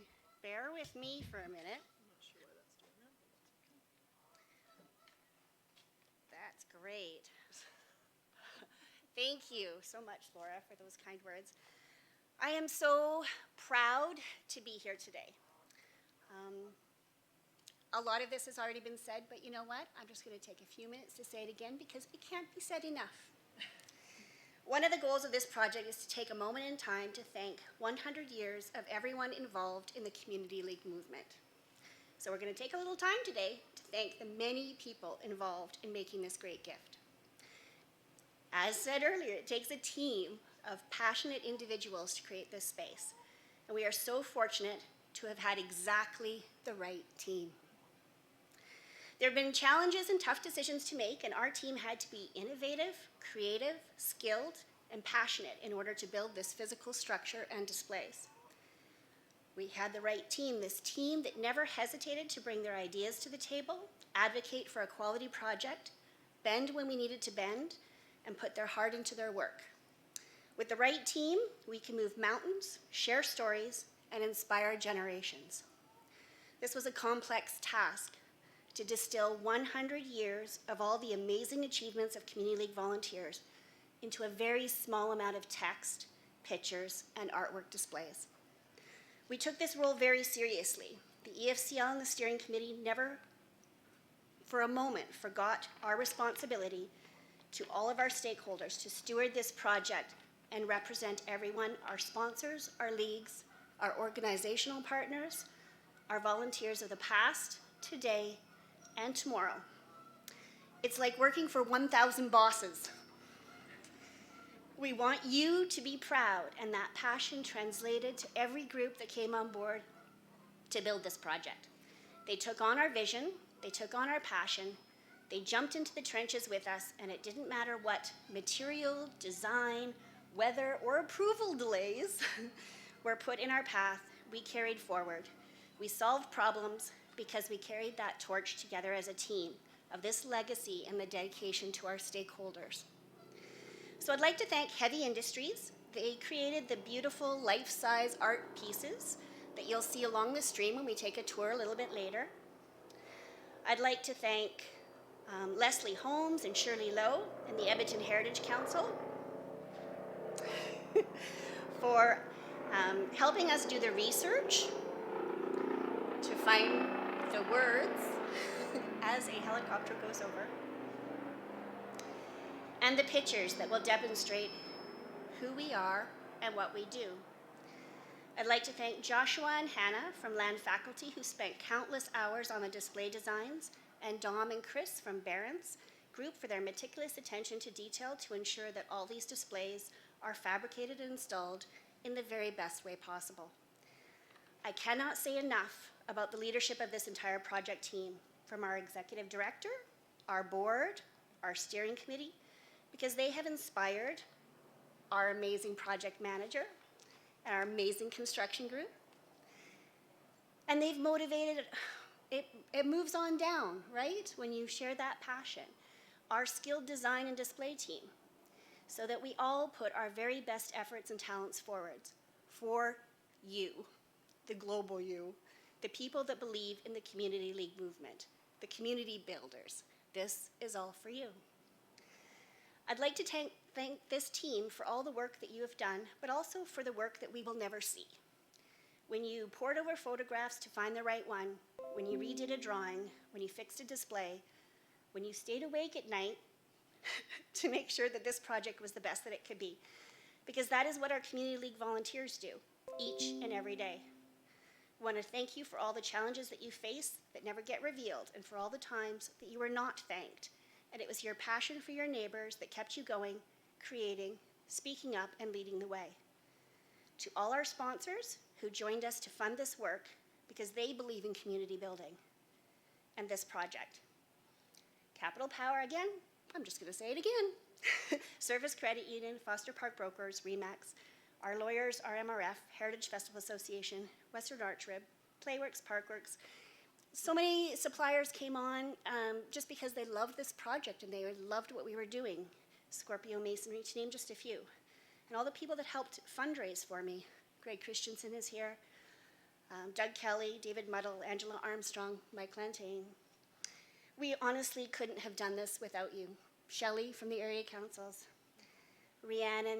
Speaker 7: bear with me for a minute. I'm not sure why that's doing that. That's great. Thank you so much, Laura, for those kind words. I am so proud to be here today. A lot of this has already been said, but you know what? I'm just going to take a few minutes to say it again because it can't be said enough. One of the goals of this project is to take a moment in time to thank 100 years of everyone involved in the Community League movement. So we're going to take a little time today to thank the many people involved in making this great gift. As said earlier, it takes a team of passionate individuals to create this space, and we are so fortunate to have had exactly the right team. There have been challenges and tough decisions to make, and our team had to be innovative, creative, skilled, and passionate in order to build this physical structure and displays. We had the right team, this team that never hesitated to bring their ideas to the table, advocate for a quality project, bend when we needed to bend, and put their heart into their work. With the right team, we can move mountains, share stories, and inspire generations. This was a complex task, to distill 100 years of all the amazing achievements of Community League volunteers into a very small amount of text, pictures, and artwork displays. We took this role very seriously. The EFCL and the steering committee never for a moment forgot our responsibility to all of our stakeholders to steward this project and represent everyone, our sponsors, our leagues, our organizational partners, our volunteers of the past, today, and tomorrow. It's like working for 1,000 bosses. We want you to be proud, and that passion translated to every group that came on board to build this project. They took on our vision, they took on our passion, they jumped into the trenches with us, and it didn't matter what material, design, weather, or approval delays were put in our path, we carried forward. We solved problems, because we carried that torch together as a team of this legacy and the dedication to our stakeholders. So I'd like to thank Heavy Industries. They created the beautiful life-size art pieces that you'll see along the stream when we take a tour a little bit later. I'd like to thank Leslie Holmes and Shirley Lowe and the Edmonton Heritage Council for helping us do the research to find the words as a helicopter goes over, and the pictures that will demonstrate who we are and what we do. I'd like to thank Joshua and Hannah from Land Faculty, who spent countless hours on the display designs, and Dom and Chris from Barron's Group for their meticulous attention to detail to ensure that all these displays are fabricated and installed in the very best way possible. I cannot say enough about the leadership of this entire project team, from our executive director, our board, our steering committee, because they have inspired our amazing project manager and our amazing construction group. And they've motivated, it moves on down, right? When you share that passion. Our skilled design and display team, so that we all put our very best efforts and talents forward for you, the global you, the people that believe in the Community League movement, the community builders. This is all for you. I'd like to thank this team for all the work that you have done, but also for the work that we will never see. When you pored over photographs to find the right one, when you redid a drawing, when you fixed a display, when you stayed awake at night to make sure that this project was the best that it could be, because that is what our Community League volunteers do each and every day. I want to thank you for all the challenges that you face that never get revealed, and for all the times that you were not thanked. And it was your passion for your neighbors that kept you going, creating, speaking up, and leading the way. To all our sponsors who joined us to fund this work because they believe in community building and this project. Capital Power again, I'm just going to say it again. Service Credit Union, Foster Park Brokers, RE/MAX, our lawyers, our MRF, Heritage Festival Association, Western Arch-Rib, Playworks, Parkworks. So many suppliers came on just because they loved this project and they loved what we were doing. Scorpio Masonry, to name just a few. And all the people that helped fundraise for me. Greg Christensen is here. Doug Kelly, David Muddle, Angela Armstrong, Mike Lantain. We honestly couldn't have done this without you. Shelley from the area councils, Rhiannon.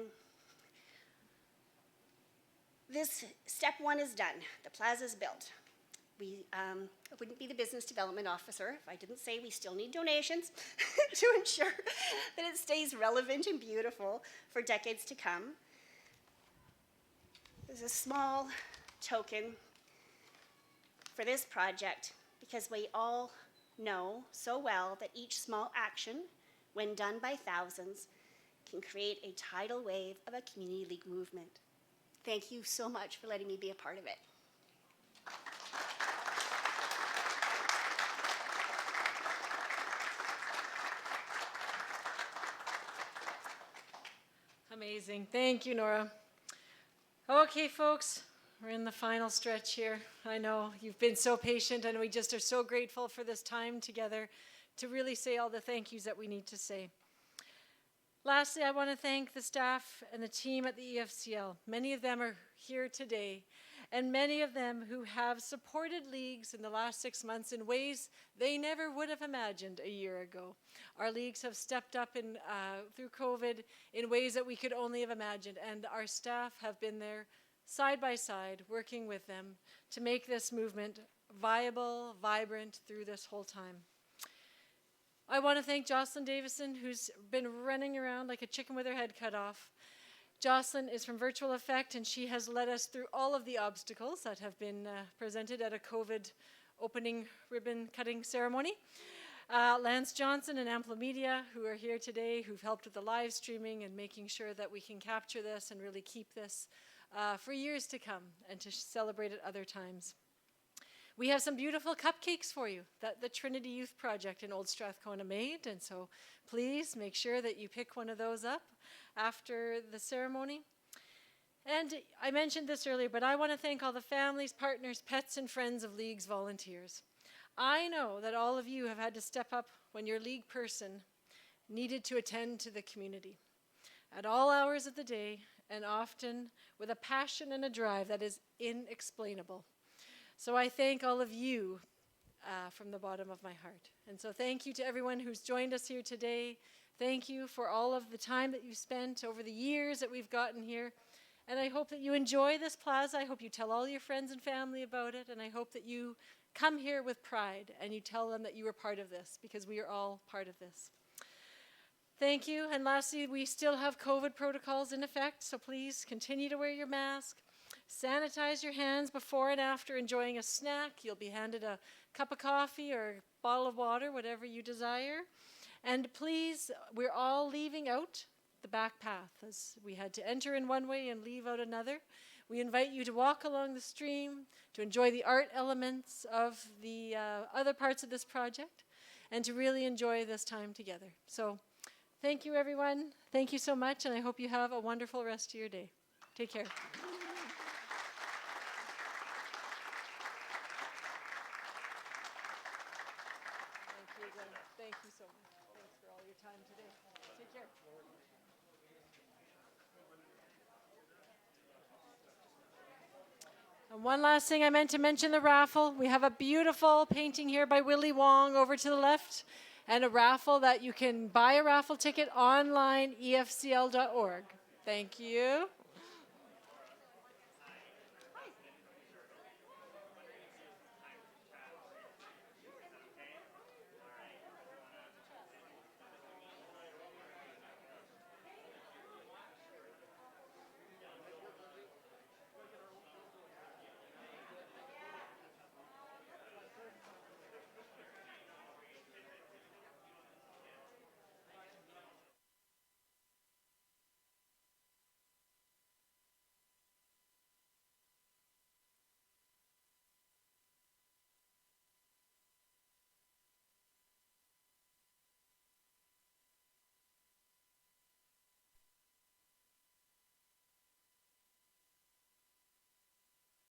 Speaker 7: This step one is done. The plaza is built. I wouldn't be the business development officer if I didn't say we still need donations to ensure that it stays relevant and beautiful for decades to come. There's a small token for this project because we all know so well that each small action, when done by thousands, can create a tidal wave of a community league movement. Thank you so much for letting me be a part of it.
Speaker 1: Amazing. Thank you, Nora. Okay, folks, we're in the final stretch here. I know you've been so patient, and we just are so grateful for this time together to really say all the thank yous that we need to say. Lastly, I want to thank the staff and the team at the EFCL. Many of them are here today, and many of them who have supported leagues in the last 6 months in ways they never would have imagined a year ago. Our leagues have stepped up through COVID in ways that we could only have imagined, and our staff have been there side by side, working with them to make this movement viable, vibrant through this whole time. I want to thank Jocelyn Davison, who's been running around like a chicken with her head cut off. Jocelyn is from Virtual Effect, and she has led us through all of the obstacles that have been presented at a COVID opening ribbon cutting ceremony. Lance Johnson and Amplo Media, who are here today, who've helped with the live streaming and making sure that we can capture this and really keep this for years to come and to celebrate at other times. We have some beautiful cupcakes for you that the Trinity Youth Project in Old Strathcona made, and so please make sure that you pick one of those up after the ceremony. And I mentioned this earlier, but I want to thank all the families, partners, pets, and friends of League's volunteers. I know that all of you have had to step up when your League person needed to attend to the community at all hours of the day, and often with a passion and a drive that is inexplainable. So I thank all of you from the bottom of my heart. And so thank you to everyone who's joined us here today. Thank you for all of the time that you spent over the years that we've gotten here. And I hope that you enjoy this plaza. I hope you tell all your friends and family about it. And I hope that you come here with pride and you tell them that you were part of this, because we are all part of this. Thank you. And lastly, we still have COVID protocols in effect, so please continue to wear your mask. Sanitize your hands before and after enjoying a snack. You'll be handed a cup of coffee or a bottle of water, whatever you desire. And please, we're all leaving out the back path, as we had to enter in one way and leave out another. We invite you to walk along the stream, to enjoy the art elements of the other parts of this project, and to really enjoy this time together. So thank you, everyone. Thank you so much, and I hope you have a wonderful rest of your day. Take care. Thank you so much. Thanks for all your time today. Take care. And one last thing I meant to mention, the raffle. We have a beautiful painting here by Willie Wong over to the left, and a raffle that you can buy a raffle ticket online, efcl.org. Thank you.